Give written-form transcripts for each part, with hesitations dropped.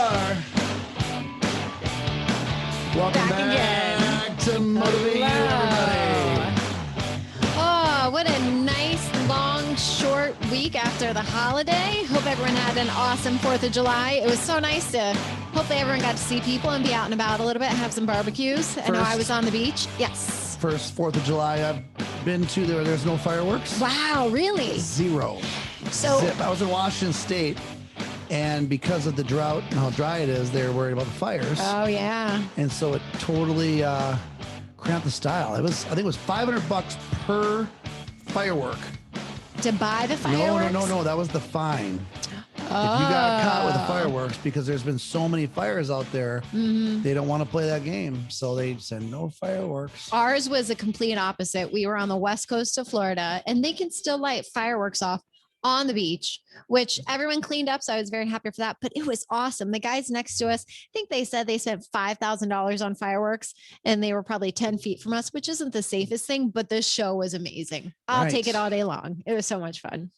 are. Welcome back to Motiv8 U, everybody. Oh, what a nice, long, short week after the holiday. Hope everyone had an awesome 4th of July. It was so nice to, hopefully everyone got to see people and be out and about a little bit, have some barbecues. I know I was on the beach. Yes. First 4th of July I've been to, there's no fireworks. Wow, really? Zero. So Zip. I was in Washington State, and because of the drought and how dry it is, they're worried about the fires. Oh, yeah. And so it totally cramped the style. I think it was $500 per firework. To buy the fireworks? No. That was the fine. If you got caught with the fireworks, because there's been so many fires out there, they don't want to play that game. So they said no fireworks. Ours was a complete opposite. We were on the west coast of Florida, and they can still light fireworks off on the beach, which everyone cleaned up. So I was very happy for that, but it was awesome. The guys next to us, I think they said they spent $5,000 on fireworks, and they were probably 10 feet from us, which isn't the safest thing, but the show was amazing. I'll take it all day long. It was so much fun.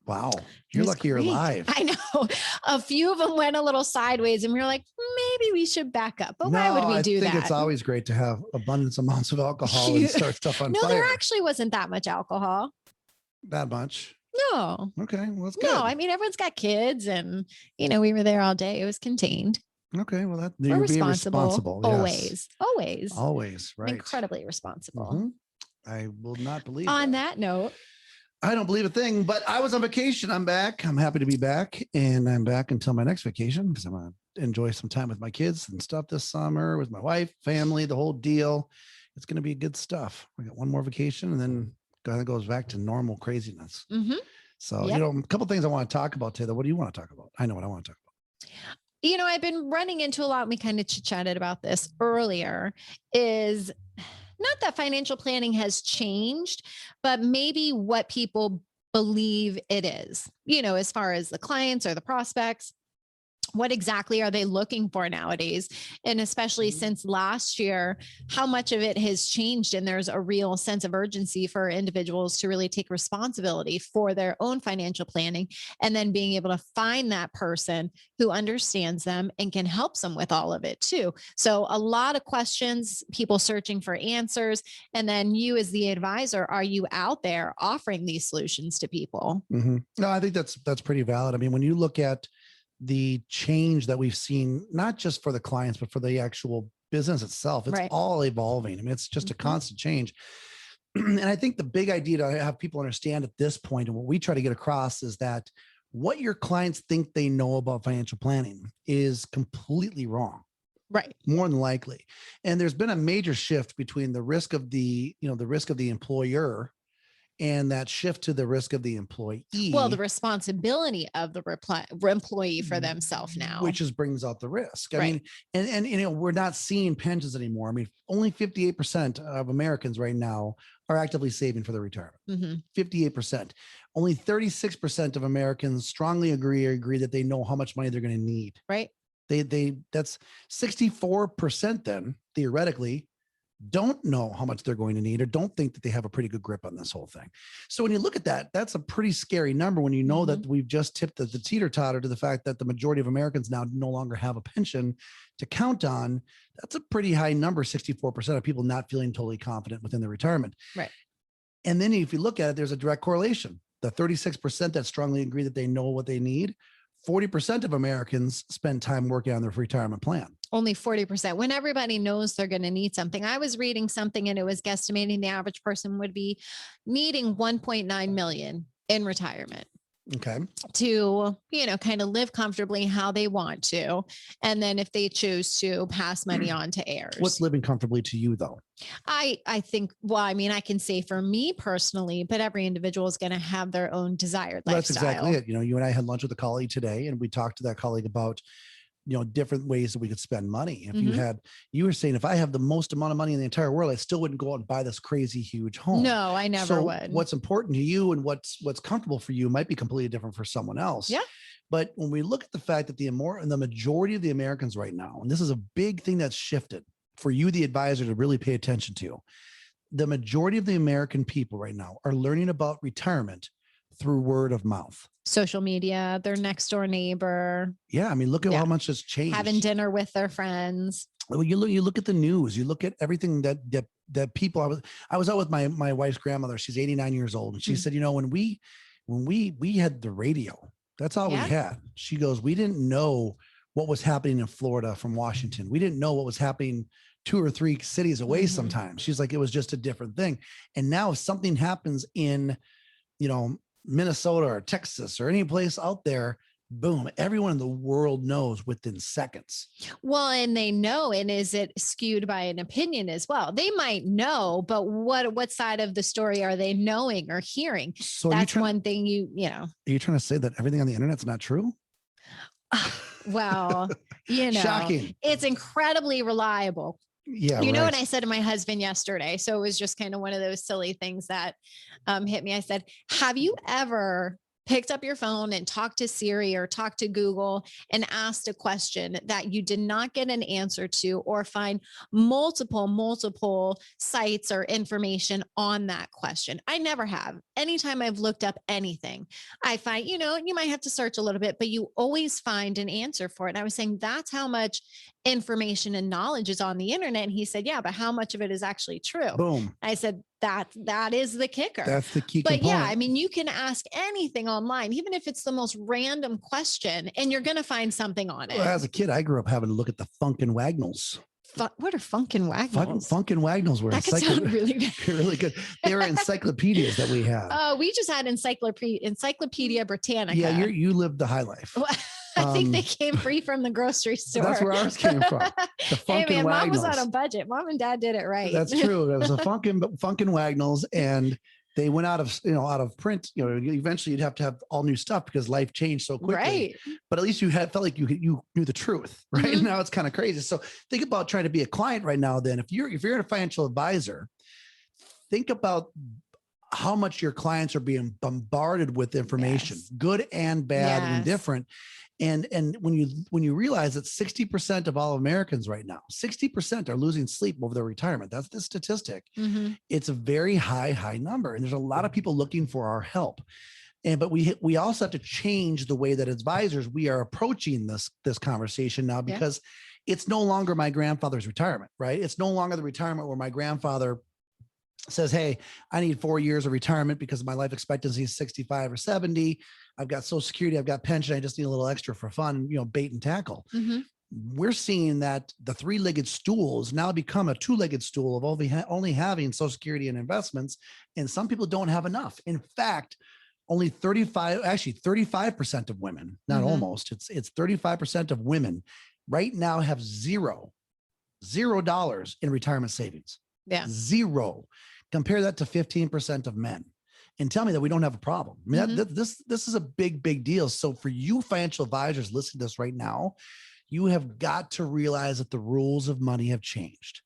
Wow. You're lucky you're alive. I know. A few of them went a little sideways, and we were like, maybe we should back up. But why would we do that? I think it's always great to have abundance amounts of alcohol and start stuff on fire. No, there actually wasn't that much alcohol. That much? No. Okay. Well, that's good. No, I mean, everyone's got kids, and, we were there all day. It was contained. Okay. Well, we're responsible. Yes. Always. Right. Incredibly responsible. Mm-hmm. I will not believe on that note. I don't believe a thing, but I was on vacation. I'm back. I'm happy to be back, and I'm back until my next vacation because I'm going to enjoy some time with my kids and stuff this summer with my wife, family, the whole deal. It's going to be good stuff. We got one more vacation, and then kind of goes back to normal craziness. So, a couple of things I want to talk about today. What do you want to talk about? I know what I want to talk about. I've been running into a lot, and we kind of chit-chatted about this earlier, is not that financial planning has changed, but maybe what people believe it is, as far as the clients or the prospects. What exactly are they looking for nowadays? And especially since last year, how much of it has changed, and there's a real sense of urgency for individuals to really take responsibility for their own financial planning, and then being able to find that person who understands them and can help them with all of it too. So a lot of questions, people searching for answers. And then you as the advisor, are you out there offering these solutions to people? No, I think that's pretty valid. I mean, when you look at the change that we've seen, not just for the clients, but for the actual business itself, it's all evolving. I mean, it's just a constant change. And I think the big idea to have people understand at this point, and what we try to get across, is that what your clients think they know about financial planning is completely wrong. Right. More than likely. And there's been a major shift between the risk of the risk of the employer and that shift to the risk of the employee. Well, the responsibility of the employee for themselves now, which brings out the risk. I mean, and we're not seeing pensions anymore. I mean, only 58% of Americans right now are actively saving for their retirement. 58%. Only 36% of Americans strongly agree that they know how much money they're going to need. Right. That's 64% then, theoretically, don't know how much they're going to need, or don't think that they have a pretty good grip on this whole thing. So when you look at that, that's a pretty scary number when you know that we've just tipped the teeter-totter to the fact that the majority of Americans now no longer have a pension to count on. That's a pretty high number, 64% of people not feeling totally confident within their retirement. Right. And then if you look at it, there's a direct correlation. The 36% that strongly agree that they know what they need, 40% of Americans spend time working on their retirement plan. Only 40%, when everybody knows they're going to need something. I was reading something, and it was guesstimating the average person would be needing 1.9 million in retirement. Okay. To, kind of live comfortably how they want to. And then if they choose to pass money on to heirs. What's living comfortably to you, though? I think, I can say for me personally, but every individual is going to have their own desired lifestyle. That's exactly it. You and I had lunch with a colleague today, and we talked to that colleague about different ways that we could spend money. If you were saying, if I have the most amount of money in the entire world, I still wouldn't go out and buy this crazy huge home. No, I never would. What's important to you and what's comfortable for you might be completely different for someone else. Yeah. But when we look at the fact that the majority of the Americans right now, and this is a big thing that's shifted for you, the advisor, to really pay attention to, the majority of the American people right now are learning about retirement through word of mouth. Social media, their next door neighbor. Yeah. I mean, look at how much has changed. Having dinner with their friends. Well, you look at the news, you look at everything that people, I was out with my wife's grandmother. She's 89 years old. And she said, when we had the radio, that's all we had. She goes, we didn't know what was happening in Florida from Washington. We didn't know what was happening 2 or 3 cities away sometimes. She's like, it was just a different thing. And now if something happens in, Minnesota or Texas or any place out there, boom, everyone in the world knows within seconds. Well, and they know, and is it skewed by an opinion as well? They might know, but what side of the story are they knowing or hearing? So that's one thing Are you trying to say that everything on the internet's not true? Well, shocking. It's incredibly reliable. Yeah. You know what I said to my husband yesterday? So it was just kind of one of those silly things that hit me. I said, have you ever picked up your phone and talked to Siri or talked to Google and asked a question that you did not get an answer to, or find multiple sites or information on that question? I never have. Anytime I've looked up anything, I find, you might have to search a little bit, but you always find an answer for it. And I was saying, that's how much information and knowledge is on the internet. And he said, yeah, but how much of it is actually true? Boom. I said, that is the kicker. That's the key But component. yeah, I mean, you can ask anything online, even if it's the most random question, and you're going to find something on it. Well, as a kid, I grew up having to look at the Funkin' Wagnalls. What are Funkin' Wagnalls? Funkin' Wagnalls were that could sound really really good. They were encyclopedias that we had. We just had Encyclopedia Britannica. Yeah, you lived the high life. I think they came free from the grocery store. That's where ours came from. The Funkin' Hey man, Wagnalls. Mom was on a budget. Mom and Dad did it right. That's true. It was a Funkin' Wagnalls, and they went out of print. Eventually you'd have to have all new stuff because life changed so quickly. Right. But at least you felt like you knew the truth, right? Mm-hmm. Now it's kind of crazy. So think about trying to be a client right now. Then if you're a financial advisor, think about how much your clients are being bombarded with information, good and bad and different. And when you realize that 60% of all Americans right now, 60% are losing sleep over their retirement. That's the statistic. Mm-hmm. It's a very high number. And there's a lot of people looking for our help. But we also have to change the way that advisors, we are approaching this conversation now, because it's no longer my grandfather's retirement, right? It's no longer the retirement where my grandfather says, hey, I need 4 years of retirement because my life expectancy is 65 or 70. I've got Social Security, I've got pension. I just need a little extra for fun, bait and tackle. Mm-hmm. We're seeing that the 3-legged stool has now become a 2-legged stool of only having Social Security and investments. And some people don't have enough. In fact, only 35% of women, not almost, it's 35% of women right now have $0 in retirement savings. Yeah. Zero. Compare that to 15% of men and tell me that we don't have a problem. I mean, this is a big deal. So for you financial advisors listening to this right now, you have got to realize that the rules of money have changed.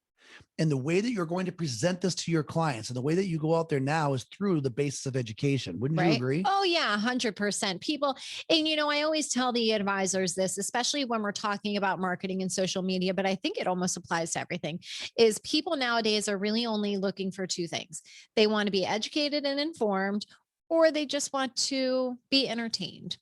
And the way that you're going to present this to your clients and the way that you go out there now is through the basis of education. Wouldn't you agree? Oh yeah, 100%. People, and I always tell the advisors this, especially when we're talking about marketing and social media, but I think it almost applies to everything, is people nowadays are really only looking for 2 things. They want to be educated and informed, or they just want to be entertained.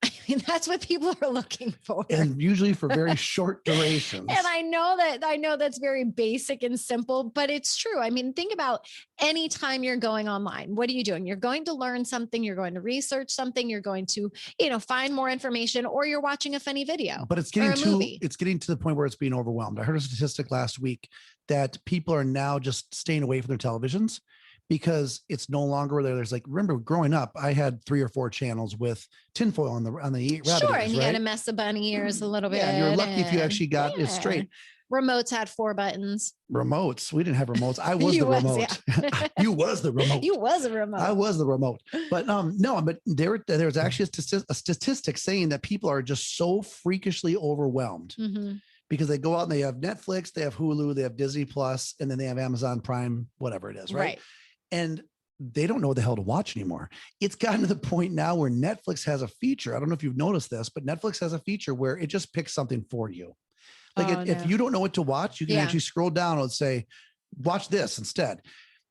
I mean, that's what people are looking for. And usually for very short durations. And I know that's very basic and simple, but it's true. I mean, think about any time you're going online. What are you doing? You're going to learn something. You're going to research something. You're going to, find more information, or you're watching a funny video. But it's getting to the point where it's being overwhelmed. I heard a statistic last week that people are now just staying away from their televisions, because it's no longer there. There's remember growing up, I had 3 or 4 channels with tinfoil on the rabbit Sure, ears, and you had to mess the bunny ears a little bit. Yeah, you're lucky if you actually got it straight. Remotes had 4 buttons. Remotes. We didn't have remotes. I was the remote. Yeah. You was the remote. You was a remote. I was the remote. But no, but there was actually a statistic saying that people are just so freakishly overwhelmed. Mm-hmm. Because they go out and they have Netflix, they have Hulu, they have Disney Plus, and then they have Amazon Prime, whatever it is, right? And they don't know what the hell to watch anymore. It's gotten to the point now where Netflix has a feature. I don't know if you've noticed this, but Netflix has a feature where it just picks something for you. If you don't know what to watch, you can actually scroll down and say, watch this instead.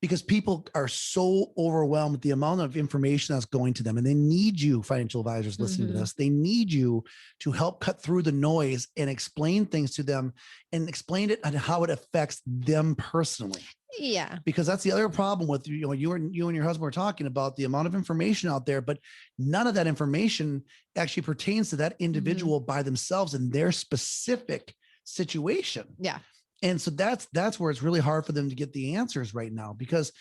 because people are so overwhelmed with the amount of information that's going to them, and they need you, financial advisors listening to this. They need you to help cut through the noise and explain things to them and explain it and how it affects them personally. Yeah. Because that's the other problem with, you and your husband were talking about the amount of information out there, but none of that information actually pertains to that individual by themselves in their specific situation. Yeah. And so that's where it's really hard for them to get the answers right now, because,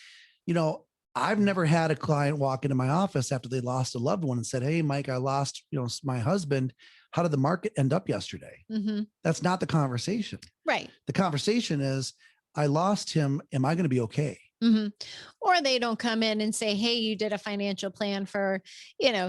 I've never had a client walk into my office after they lost a loved one and said, "Hey, Mike, I lost, my husband. How did the market end up yesterday?" That's not the conversation. Right. The conversation is, I lost him. Am I going to be okay? Or they don't come in and say, "Hey, you did a financial plan for,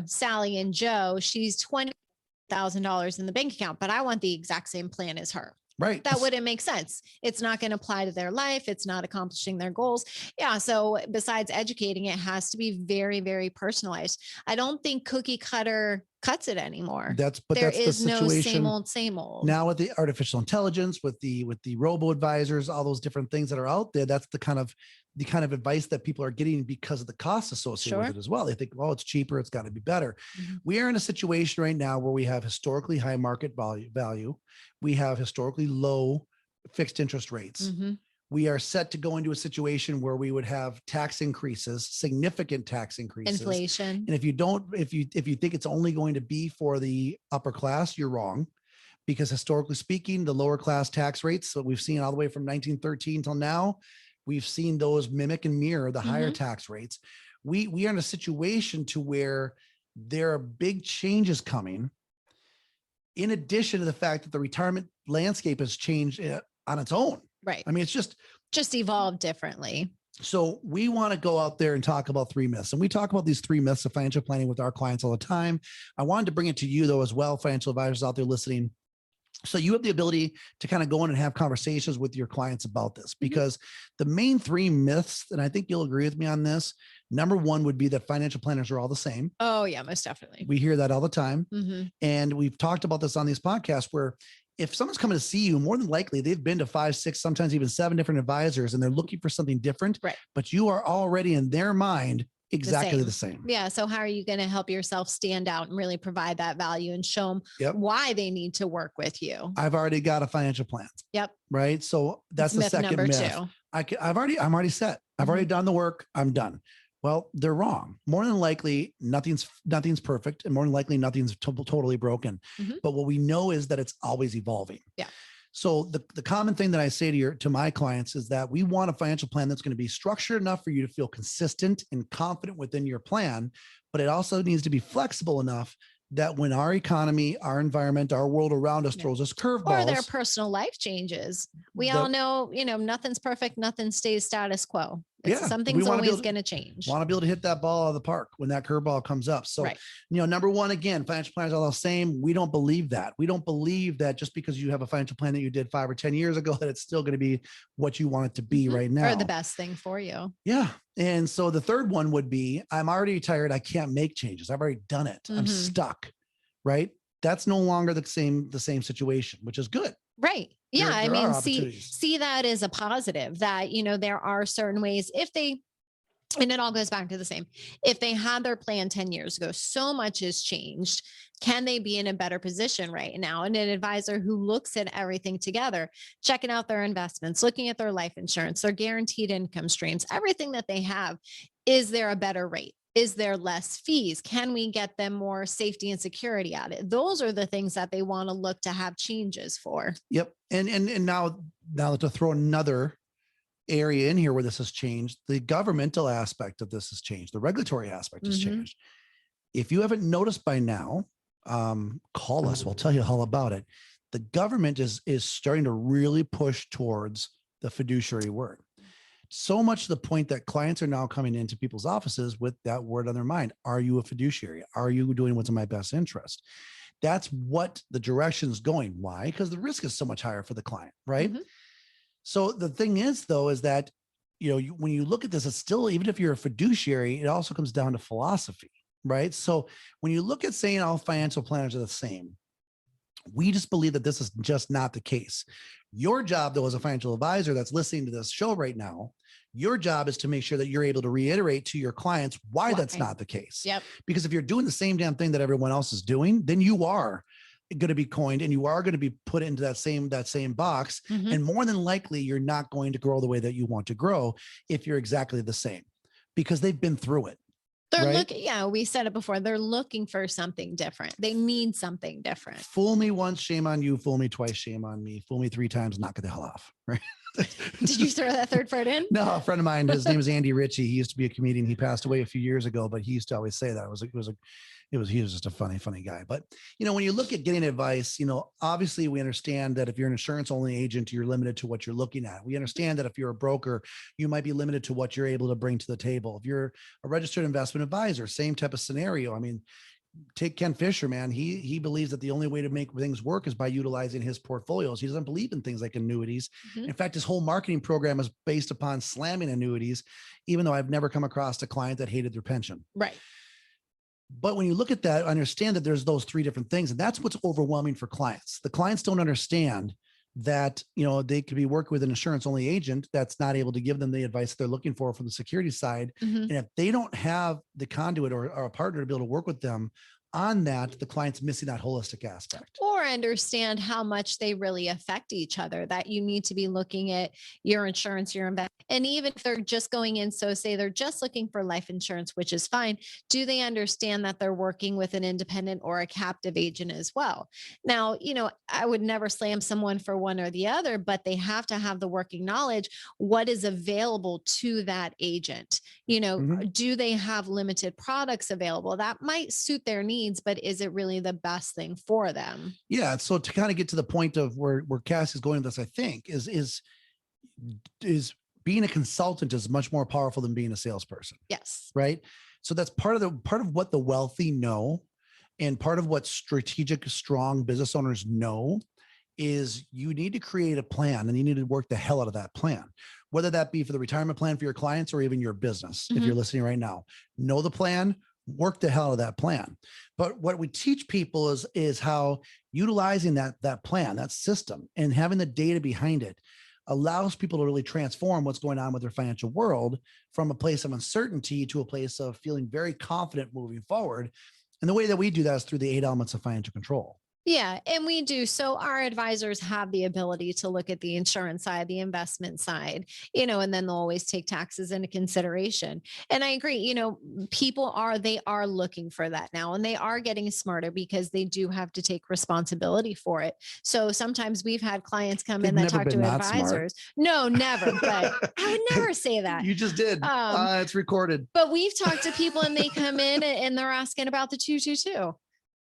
Sally and Joe. She's $20,000 in the bank account, but I want the exact same plan as her." Right. That wouldn't make sense. It's not going to apply to their life. It's not accomplishing their goals. Yeah. So besides educating, it has to be very, very personalized. I don't think cookie cutter cuts it anymore. There is the situation no same old. Now with the artificial intelligence, with the robo advisors, all those different things that are out there, that's the kind of advice that people are getting because of the costs associated with it as well. They think, "Oh, it's cheaper, it's got to be better." We are in a situation right now where we have historically high market value. We have historically low fixed interest rates. We are set to go into a situation where we would have tax increases, significant tax increases. Inflation. And if you think it's only going to be for the upper class, you're wrong. Because historically speaking, the lower class tax rates that we've seen all the way from 1913 till now, we've seen those mimic and mirror the higher tax rates. We are in a situation to where there are big changes coming, in addition to the fact that the retirement landscape has changed on its own. Right. I mean, it's just evolved differently. So we want to go out there and talk about 3 myths. And we talk about these 3 myths of financial planning with our clients all the time. I wanted to bring it to you, though, as well, financial advisors out there listening. So you have the ability to kind of go in and have conversations with your clients about this, because the main 3 myths, and I think you'll agree with me on this. Number 1 would be that financial planners are all the same. Oh yeah, most definitely. We hear that all the time. And we've talked about this on these podcasts, where if someone's coming to see you, more than likely they've been to 5, 6, sometimes even 7 different advisors, and they're looking for something different, but you are already in their mind exactly the same. Yeah. So how are you going to help yourself stand out and really provide that value and show them why they need to work with you? I've already got a financial plan. Yep. Right. So that's the second myth. I'm already set. I've already done the work. I'm done. Well, they're wrong. More than likely, nothing's perfect, and more than likely, nothing's totally broken. But what we know is that it's always evolving. Yeah. So the common thing that I say to my clients is that we want a financial plan that's going to be structured enough for you to feel consistent and confident within your plan, but it also needs to be flexible enough that when our economy, our environment, our world around us throws us curveballs, or their personal life changes, we all know, nothing's perfect, nothing stays status quo. Something's always going to change. Want to be able to hit that ball out of the park when that curveball comes up. So, number 1, again, financial planners are all the same. We don't believe that. We don't believe that just because you have a financial plan that you did 5 or 10 years ago, that it's still going to be what you want it to be right now. Or the best thing for you. Yeah. And so the third one would be, I'm already retired. I can't make changes. I've already done it. I'm stuck. Right. That's no longer the same situation, which is good. Right. Yeah. I mean, see that as a positive, that, there are certain ways and it all goes back to the same. If they had their plan 10 years ago, so much has changed. Can they be in a better position right now? And an advisor who looks at everything together, checking out their investments, looking at their life insurance, their guaranteed income streams, everything that they have, is there a better rate? Is there less fees? Can we get them more safety and security at it? Those are the things that they want to look to have changes for. Yep. And now to throw another area in here where this has changed, the governmental aspect of this has changed. The regulatory aspect has changed. If you haven't noticed by now, call us. We'll tell you all about it. The government is starting to really push towards the fiduciary word. So much to the point that clients are now coming into people's offices with that word on their mind. Are you a fiduciary? Are you doing what's in my best interest? That's what the direction is going. Why? Because the risk is so much higher for the client, right? So the thing is, though, is that, when you look at this, it's still, even if you're a fiduciary, it also comes down to philosophy, right? So when you look at saying all financial planners are the same, we just believe that this is just not the case. Your job, though, as a financial advisor that's listening to this show right now, Your job is to make sure that you're able to reiterate to your clients why that's not the case. Yep. Because if you're doing the same damn thing that everyone else is doing, then you are going to be coined and you are going to be put into that same box. Mhm. And more than likely, you're not going to grow the way that you want to grow if you're exactly the same, because they've been through it. They're Right? looking, yeah, we said it before. They're looking for something different. They need something different. Fool me once, shame on you. Fool me twice, shame on me. Fool me 3 times, knock it the hell off. Right? Did you throw that third part in? No, a friend of mine, his name is Andy Ritchie. He used to be a comedian. He passed away a few years ago, but he used to always say that he was just a funny guy. But, when you look at getting advice, obviously we understand that if you're an insurance only agent, you're limited to what you're looking at. We understand that if you're a broker, you might be limited to what you're able to bring to the table. If you're a registered investment advisor, same type of scenario. I mean, take Ken Fisher, man. He believes that the only way to make things work is by utilizing his portfolios. He doesn't believe in things like annuities. Mhm. In fact, his whole marketing program is based upon slamming annuities, even though I've never come across a client that hated their pension. Right. But when you look at that, understand that there's those 3 different things. And that's what's overwhelming for clients. The clients don't understand that, they could be working with an insurance only agent that's not able to give them the advice that they're looking for from the security side. Mhm. And if they don't have the conduit or a partner to be able to work with them on that, the client's missing that holistic aspect. Or understand how much they really affect each other, that you need to be looking at your insurance, your investment. And even if they're just going in, so say they're just looking for life insurance, which is fine. Do they understand that they're working with an independent or a captive agent as well? Now, I would never slam someone for one or the other, but they have to have the working knowledge. What is available to that agent? Mhm. Do they have limited products available that might suit their needs? But is it really the best thing for them? Yeah. So to kind of get to the point of where Cass is going with this, I think is being a consultant is much more powerful than being a salesperson. Yes. Right. So that's part of what the wealthy know, and part of what strategic, strong business owners know is you need to create a plan and you need to work the hell out of that plan, whether that be for the retirement plan for your clients or even your business. If you're listening right now, know the plan, work the hell out of that plan. But what we teach people is how utilizing that plan, that system, and having the data behind it allows people to really transform what's going on with their financial world from a place of uncertainty to a place of feeling very confident moving forward. And the way that we do that is through the 8 elements of financial control. Yeah, and we do. So our advisors have the ability to look at the insurance side, the investment side, and then they'll always take taxes into consideration. And I agree, they are looking for that now, and they are getting smarter because they do have to take responsibility for it. So sometimes we've had clients come in that talk to advisors. No, never, but I would never say that. You just did. It's recorded. But we've talked to people and they come in and they're asking about the 222.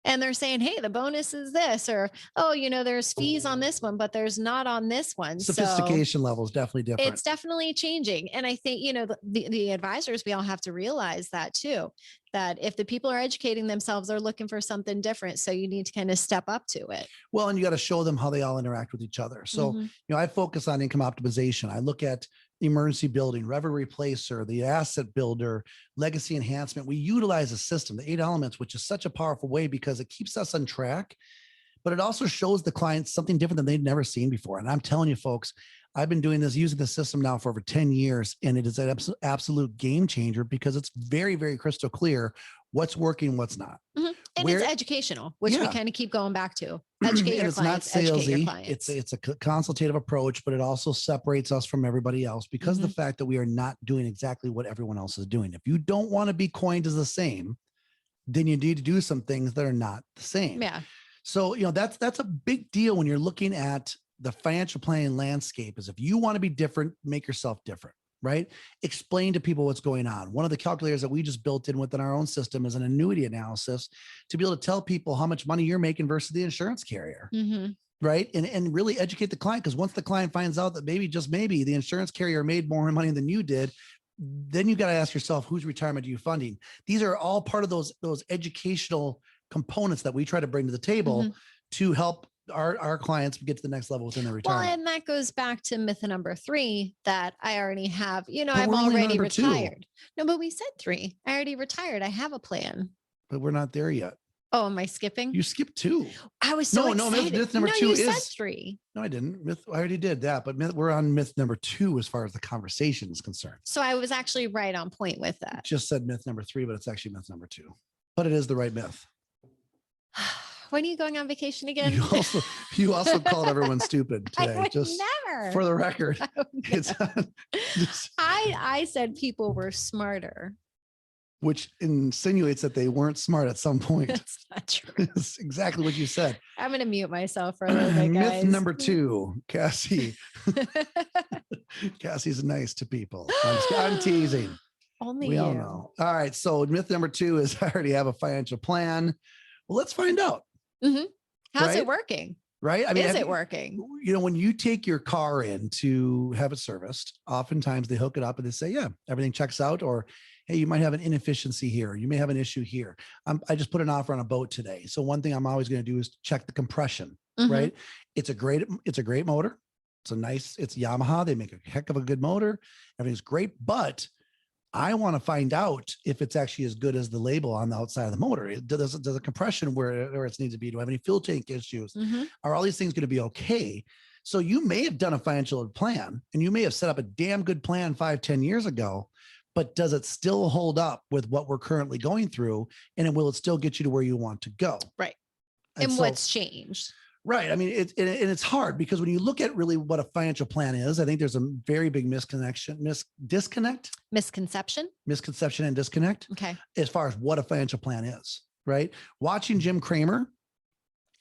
And they're saying, hey, the bonus is this, or, oh, there's fees on this one, but there's not on this one. Sophistication level is definitely different. It's definitely changing. And I think, the advisors, we all have to realize that too, that if the people are educating themselves, they're looking for something different. So you need to kind of step up to it. Well, and you got to show them how they all interact with each other. So, I focus on income optimization. I look at emergency building, revenue replacer, the asset builder, legacy enhancement. We utilize a system, the 8 elements, which is such a powerful way because it keeps us on track, but it also shows the clients something different than they'd never seen before. And I'm telling you, folks, I've been doing this, using the system now for over 10 years, and it is an absolute game changer because it's very, very crystal clear what's working, what's not. And it's educational, which we kind of keep going back to. Educate your it's clients, not educate your salesy. clients. It's a consultative approach, but it also separates us from everybody else because of the fact that we are not doing exactly what everyone else is doing. If you don't want to be coined as the same, then you need to do some things that are not the same. Yeah. So, that's a big deal when you're looking at the financial planning landscape. Is if you want to be different, make yourself different. Right? Explain to people what's going on. One of the calculators that we just built in within our own system is an annuity analysis to be able to tell people how much money you're making versus the insurance carrier. Right. And really educate the client. Because once the client finds out that just maybe the insurance carrier made more money than you did, then you got to ask yourself, whose retirement are you funding? These are all part of those educational components that we try to bring to the table to help our clients get to the next level within their retirement. Well, and that goes back to myth number 3 that I already have, But I'm we're only already number 2. retired. No, but we said 3. I already retired. I have a plan. But we're not there yet. Oh, am I skipping? You skipped 2. I was so No, excited. myth number No, 2 you said is 3. no, I didn't. I already did that, but we're on myth number 2 as far as the conversation is concerned. So I was actually right on point with that. Just said myth number 3, but it's actually myth number 2. But it is the right myth. When are you going on vacation again? You also called everyone stupid today. I would Just never. for the record, it's I said people were smarter. which insinuates that they weren't smart at some point. That's not true. It's exactly what you said. I'm going to mute myself for a little bit, guys. Myth number 2, Cassie. Cassie's nice to people. I'm teasing. Only we you. all know. All right. So myth number 2 is I already have a financial plan. Well, let's find out. Mm-hmm. How's Right? it working? Right? I mean, is it working? You know, when you take your car in to have it serviced, oftentimes they hook it up and they say, yeah, everything checks out, or hey, you might have an inefficiency here. You may have an issue here. I just put an offer on a boat today. So one thing I'm always going to do is check the compression, right? It's a great motor. It's Yamaha. They make a heck of a good motor. Everything's great, but I want to find out if it's actually as good as the label on the outside of the motor. Does the compression where it needs to be? Do I have any fuel tank issues? Are all these things going to be okay? So you may have done a financial plan and you may have set up a damn good plan 5-10 years ago, but does it still hold up with what we're currently going through? And will it still get you to where you want to go? Right. And so, what's changed? Right. I mean, it's hard because when you look at really what a financial plan is, I think there's a very big misconception and disconnect. Okay. As far as what a financial plan is, right? Watching Jim Cramer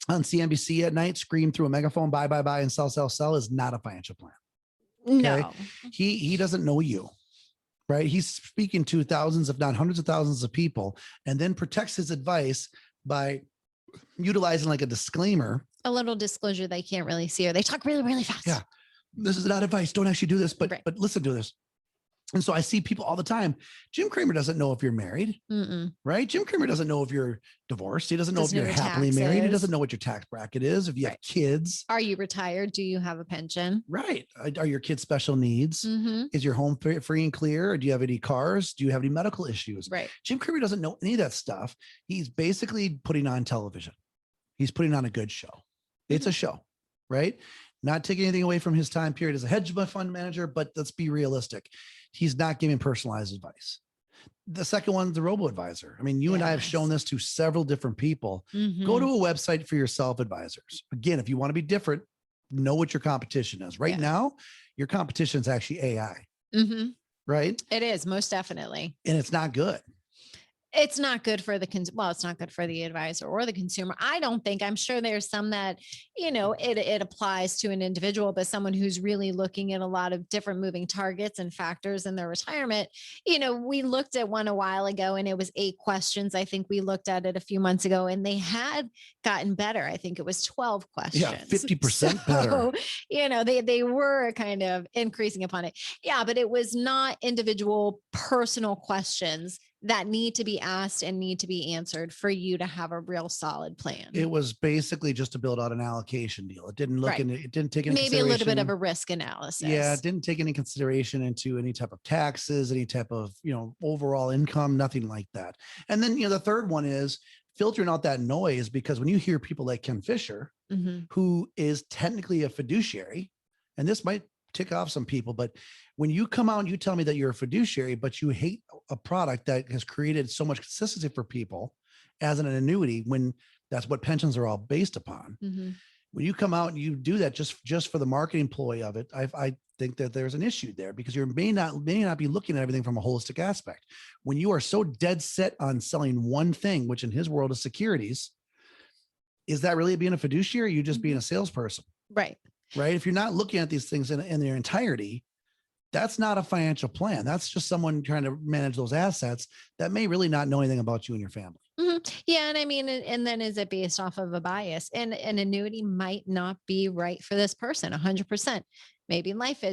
on CNBC at night scream through a megaphone, buy, and sell is not a financial plan. Okay? No. He doesn't know you. Right. He's speaking to thousands, if not hundreds of thousands of people, and then protects his advice by utilizing like a disclaimer. A little disclosure they can't really see, or they talk really, really fast. Yeah. This is not advice. Don't actually do this, but right. but listen to this. And so I see people all the time. Jim Cramer doesn't know if you're married, right? Jim Cramer doesn't know if you're divorced. He doesn't know if you're happily married. He doesn't know what your tax bracket is. If you have kids. Are you retired? Do you have a pension? Right. Are your kids special needs? Is your home free and clear? Or do you have any cars? Do you have any medical issues? Right. Jim Cramer doesn't know any of that stuff. He's basically putting on television. He's putting on a good show. It's a show, right? Not taking anything away from his time period as a hedge fund manager, but let's be realistic. He's not giving personalized advice. The second one, the robo-advisor. I mean, you and I have shown this to several different people. Go to a website for yourself advisors. Again, if you want to be different, know what your competition is. Right now, your competition is actually AI, right? It is, most definitely. And it's not good. It's not good for it's not good for the advisor or the consumer. I don't think. I'm sure there's some that, it applies to an individual, but someone who's really looking at a lot of different moving targets and factors in their retirement. We looked at one a while ago and it was 8 questions. I think we looked at it a few months ago and they had gotten better. I think it was 12 questions. Yeah, 50% better. They were kind of increasing upon it. Yeah, but it was not individual personal questions that need to be asked and need to be answered for you to have a real solid plan. It was basically just to build out an allocation deal. It didn't look into, it didn't take any maybe a little bit of a risk analysis. Yeah. It didn't take any consideration into any type of taxes, any type of, overall income, nothing like that. And then, the third one is filtering out that noise, because when you hear people like Ken Fisher, who is technically a fiduciary, and this might tick off some people, but when you come out and you tell me that you're a fiduciary, but you hate a product that has created so much consistency for people as an annuity, when that's what pensions are all based upon. When you come out and you do that just for the marketing ploy of it, I think that there's an issue there, because you may not be looking at everything from a holistic aspect. When you are so dead set on selling one thing, which in his world is securities, is that really being a fiduciary? Or you just being a salesperson? Right. If you're not looking at these things in their entirety, that's not a financial plan. That's just someone trying to manage those assets that may really not know anything about you and your family. Yeah. And I mean, and then is it based off of a bias? And an annuity might not be right for this person 100%. Maybe life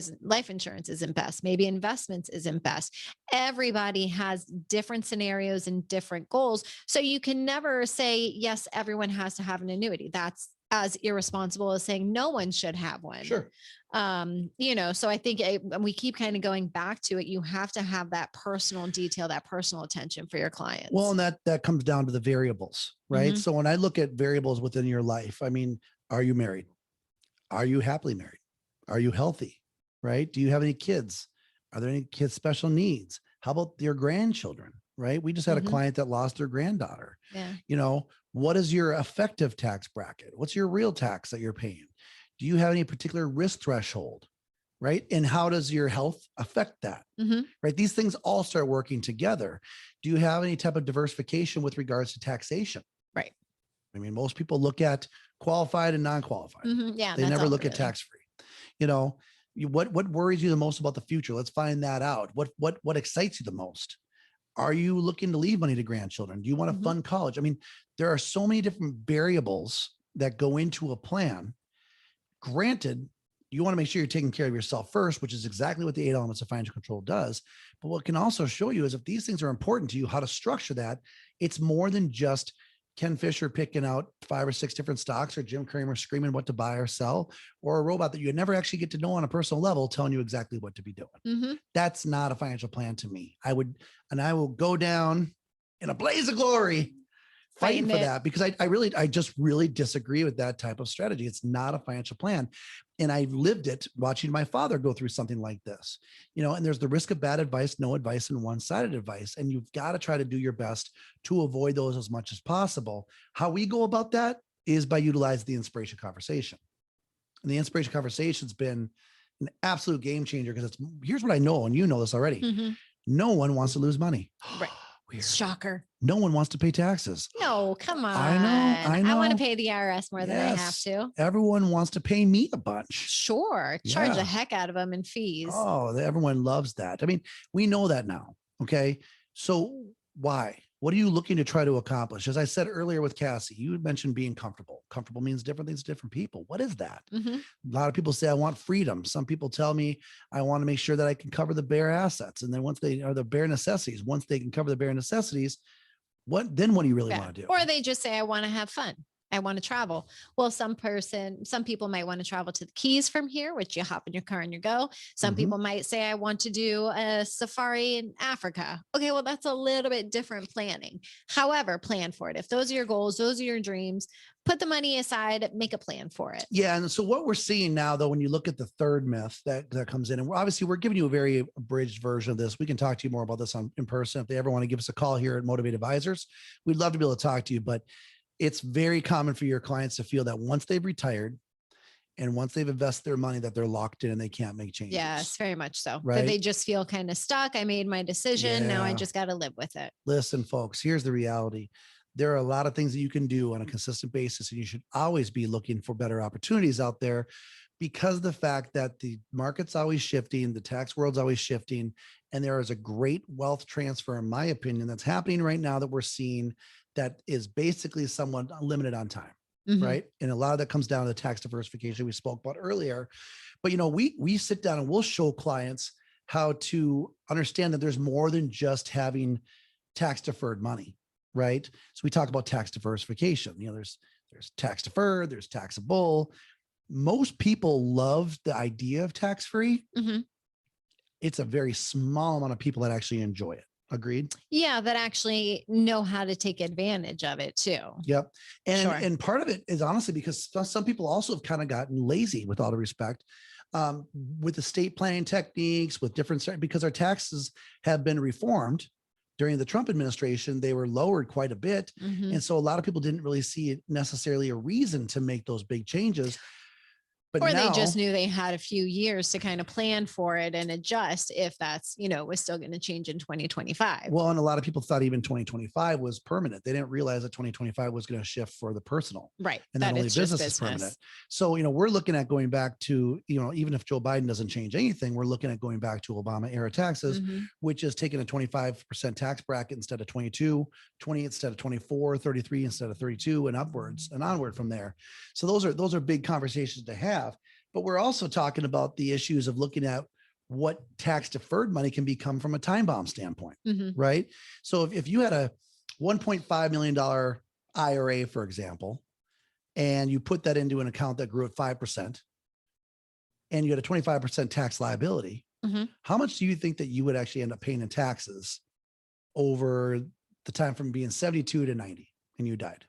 insurance isn't best. Maybe investments isn't best. Everybody has different scenarios and different goals. So you can never say, yes, everyone has to have an annuity. That's as irresponsible as saying no one should have one. Sure. So I think we keep kind of going back to it. You have to have that personal detail, that personal attention for your clients. Well, and that comes down to the variables, right? Mhm. So when I look at variables within your life, I mean, are you married? Are you happily married? Are you healthy? Right? Do you have any kids? Are there any kids special needs? How about your grandchildren? Right? We just had a Mhm. client that lost their granddaughter. Yeah. What is your effective tax bracket? What's your real tax that you're paying? Do you have any particular risk threshold? Right? And how does your health affect that? Mhm. Right? These things all start working together. Do you have any type of diversification with regards to taxation? Right. I mean, most people look at qualified and non-qualified. Mhm. Yeah. They that's never all look at really. tax-free. What worries you the most about the future? Let's find that out. What excites you the most? Are you looking to leave money to grandchildren? Do you want to Mhm. fund college? I mean, there are so many different variables that go into a plan. Granted, you want to make sure you're taking care of yourself first, which is exactly what the 8 elements of financial control does. But what can also show you is if these things are important to you, how to structure that. It's more than just Ken Fisher picking out 5 or 6 different stocks, or Jim Cramer screaming what to buy or sell, or a robot that you never actually get to know on a personal level telling you exactly what to be doing. Mhm. That's not a financial plan to me. I will go down in a blaze of glory fighting for Fighting it. that, because I just really disagree with that type of strategy. It's not a financial plan. And I lived it watching my father go through something like this, and there's the risk of bad advice, no advice, and one-sided advice. And you've got to try to do your best to avoid those as much as possible. How we go about that is by utilizing the inspiration conversation. And the inspiration conversation has been an absolute game changer, because here's what I know, and you know this already. Mhm. No one wants to lose money. Right. Weird. Shocker. No one wants to pay taxes. No, come on. I know. I want to pay the IRS more than I have Yes. to. Everyone wants to pay me a bunch. Sure. Charge the Yeah. heck out of them in fees. Oh, everyone loves that. I mean, we know that now. Okay. So why? What are you looking to try to accomplish? As I said earlier with Cassie, you had mentioned being comfortable. Comfortable means different things to different people. What is that? Mhm. A lot of people say, I want freedom. Some people tell me, I want to make sure that I can cover the bare assets. And then once they are the bare necessities, once they can cover the bare necessities, what do you really Yeah. want to do? Or they just say, I want to have fun. I want to travel. Well, some people might want to travel to the Keys from here, which you hop in your car and you go. Some Mhm. people might say, I want to do a safari in Africa. Okay, well, that's a little bit different planning. However, plan for it. If those are your goals, those are your dreams, put the money aside, make a plan for it. Yeah. And so what we're seeing now, though, when you look at the third myth that comes in, and we're giving you a very abridged version of this. We can talk to you more about this in person. If they ever want to give us a call here at Motiv8 Advisors, we'd love to be able to talk to you. But it's very common for your clients to feel that once they've retired and once they've invested their money, that they're locked in and they can't make changes. Yes, very much so. Right? That they just feel kind of stuck. I made my decision. Now I Yeah. just got to live with it. Listen, folks, here's the reality. There are a lot of things that you can do on a consistent basis, and you should always be looking for better opportunities out there, because of the fact that the market's always shifting, the tax world's always shifting, and there is a great wealth transfer, in my opinion, that's happening right now that we're seeing that is basically somewhat limited on time. Mhm. Right. And a lot of that comes down to the tax diversification we spoke about earlier. But, we sit down and we'll show clients how to understand that there's more than just having tax deferred money. Right. So we talk about tax diversification. There's tax deferred, there's taxable. Most people love the idea of tax free. Mhm. It's a very small amount of people that actually enjoy it. Agreed? Yeah, that actually know how to take advantage of it too. Yep. And Sure. and part of it is honestly because some people also have kind of gotten lazy, with all due respect, with estate planning techniques, with different, because our taxes have been reformed during the Trump administration. They were lowered quite a bit. Mhm. And so a lot of people didn't really see it necessarily a reason to make those big changes. But Or now, they just knew they had a few years to kind of plan for it and adjust if that's, was still going to change in 2025. well, and a lot of people thought even 2025 was permanent. They didn't realize that 2025 was going to shift for the personal. Right. And that not only it's just business is permanent. So, we're looking at going back to, even if Joe Biden doesn't change anything, we're looking at going back to Obama era taxes, Mhm. which is taking a 25% tax bracket instead of 22, 20 instead of 24, 33 instead of 32, and upwards and onward from there. So those are big conversations to have. But we're also talking about the issues of looking at what tax deferred money can become from a time bomb standpoint, Mhm. right? So if you had a $1.5 million IRA, for example, and you put that into an account that grew at 5%, and you had a 25% tax liability, how much do you think that you would actually end up paying in taxes over the time from being 72 to 90 and you died?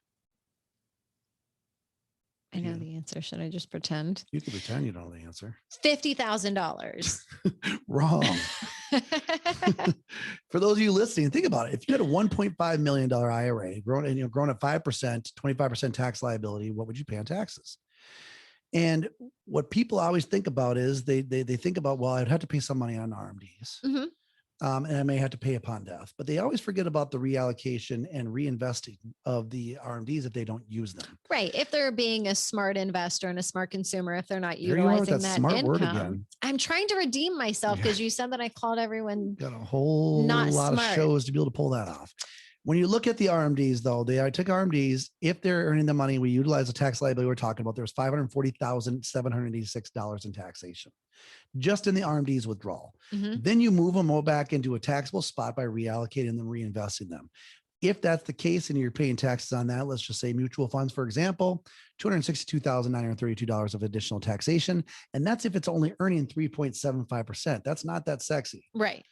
I know the answer. Should I just pretend? You can pretend you don't know the answer. $50,000. Wrong. For those of you listening, think about it. If you had a $1.5 million IRA growing at 5%, 25% tax liability, what would you pay on taxes? And what people always think about is they think about, well, I'd have to pay some money on RMDs. And I may have to pay upon death, but they always forget about the reallocation and reinvesting of the RMDs if they don't use them. Right. If they're being a smart investor and a smart consumer, if they're not There you are with utilizing that that smart income. word again. I'm trying to redeem myself because you said that I called everyone Got a whole not lot smart. of shows to be able to pull that off. When you look at the RMDs, though, I took RMDs. If they're earning the money, we utilize the tax liability we're talking about. There's $540,786 in taxation just in the RMDs withdrawal. Then you move them all back into a taxable spot by reallocating them, reinvesting them. If that's the case and you're paying taxes on that, let's just say mutual funds, for example, $262,932 of additional taxation. And that's if it's only earning 3.75%. That's not that sexy. Right.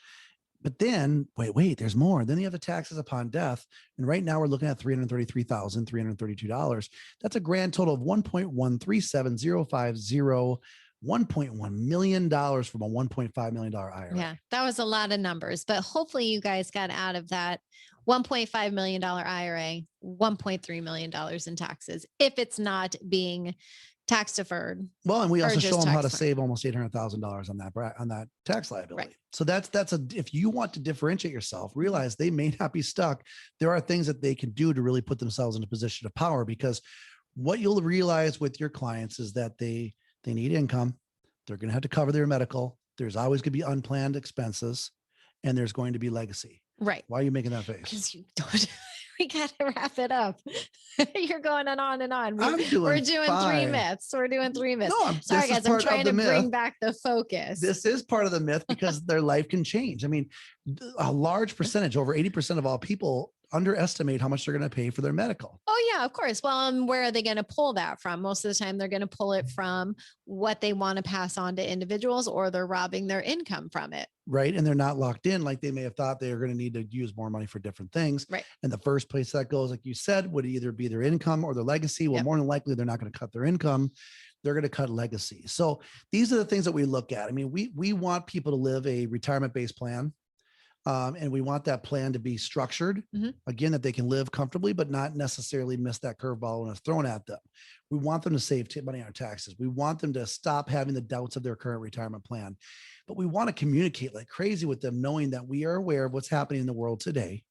But then, wait, there's more. Then you have the taxes upon death. And right now we're looking at $333,332. That's a grand total of $1.137050, $1.1 million from a $1.5 million IRA. Yeah, that was a lot of numbers, but hopefully you guys got out of that $1.5 million IRA, $1.3 million in taxes, if it's not being tax deferred. Well, and we also show them how to save almost $800,000 on that tax liability. Right. So if you want to differentiate yourself, realize they may not be stuck. There are things that they can do to really put themselves in a position of power, because what you'll realize with your clients is that they need income. They're going to have to cover their medical. There's always going to be unplanned expenses, and there's going to be legacy. Right. Why are you making that face? Because you don't. We got to wrap it up. You're going on and on. We're doing fine. 3 myths. We're doing 3 myths. No, sorry, guys. I'm trying to bring back the focus. This is part of the myth because their life can change. I mean, a large percentage, over 80% of all people, underestimate how much they're going to pay for their medical. Oh yeah, of course. Well, where are they going to pull that from? Most of the time they're going to pull it from what they want to pass on to individuals, or they're robbing their income from it. Right. And they're not locked in like they may have thought they are going to need to use more money for different things. Right. And the first place that goes, like you said, would either be their income or their legacy. Well, more than likely, they're not going to cut their income. They're going to cut legacy. So these are the things that we look at. I mean, we want people to live a retirement-based plan. And we want that plan to be structured, again, that they can live comfortably, but not necessarily miss that curveball when it's thrown at them. We want them to save money on taxes. We want them to stop having the doubts of their current retirement plan, but we want to communicate like crazy with them, knowing that we are aware of what's happening in the world today.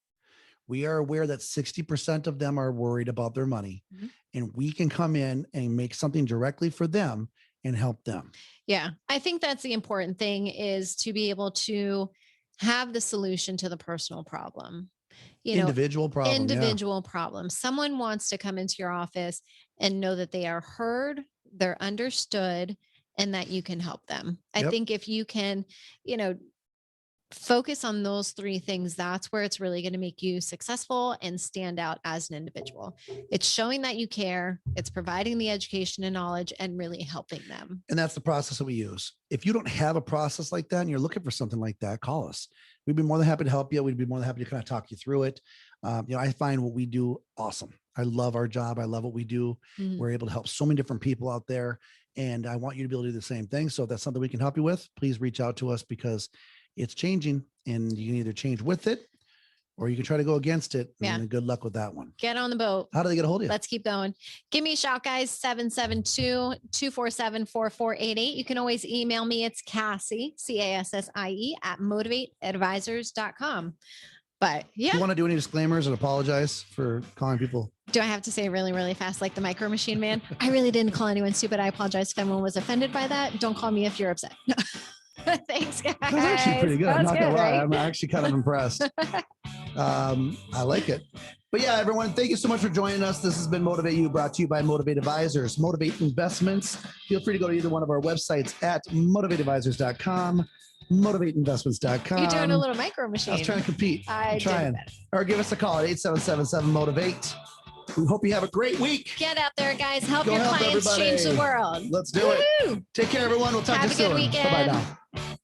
We are aware that 60% of them are worried about their money, and we can come in and make something directly for them and help them. Yeah. I think that's the important thing, is to be able to have the solution to the personal problem, individual problem. Someone wants to come into your office and know that they are heard, they're understood, and that you can help them. I think if you can, focus on those 3 things, that's where it's really going to make you successful and stand out as an individual. It's showing that you care, it's providing the education and knowledge, and really helping them. And that's the process that we use. If you don't have a process like that and you're looking for something like that, call us. We'd be more than happy to help you. We'd be more than happy to kind of talk you through it. I find what we do awesome. I love our job. I love what we do. We're able to help so many different people out there, and I want you to be able to do the same thing. So if that's something we can help you with, please reach out to us, because it's changing, and you can either change with it or you can try to go against it. And good luck with that one. Get on the boat. How do they get a hold of you? Let's keep going. Give me a shout, guys. 772-247-4488. You can always email me. It's Cassie, Cassie at motiv8advisors.com. But yeah. Do you want to do any disclaimers and apologize for calling people? Do I have to say really, really fast, like the Micro Machine Man? I really didn't call anyone stupid. I apologize if anyone was offended by that. Don't call me if you're upset. Thanks, guys. That's actually pretty good. I'm not gonna lie. Right? I'm actually kind of impressed. I like it. But yeah, everyone, thank you so much for joining us. This has been Motiv8 U, brought to you by Motiv8 Advisors, Motiv8 Investments. Feel free to go to either one of our websites at motiv8advisors.com, motiv8investments.com. You're doing a little Micro Machine. I was trying to compete. I'm trying. Or give us a call at 8777-MOTIVATE. We hope you have a great week. Get out there, guys. Help Go your help clients everybody. change the world. Let's do it. Woo! Take care, everyone. We'll talk Have to you a good soon. weekend. Bye-bye now.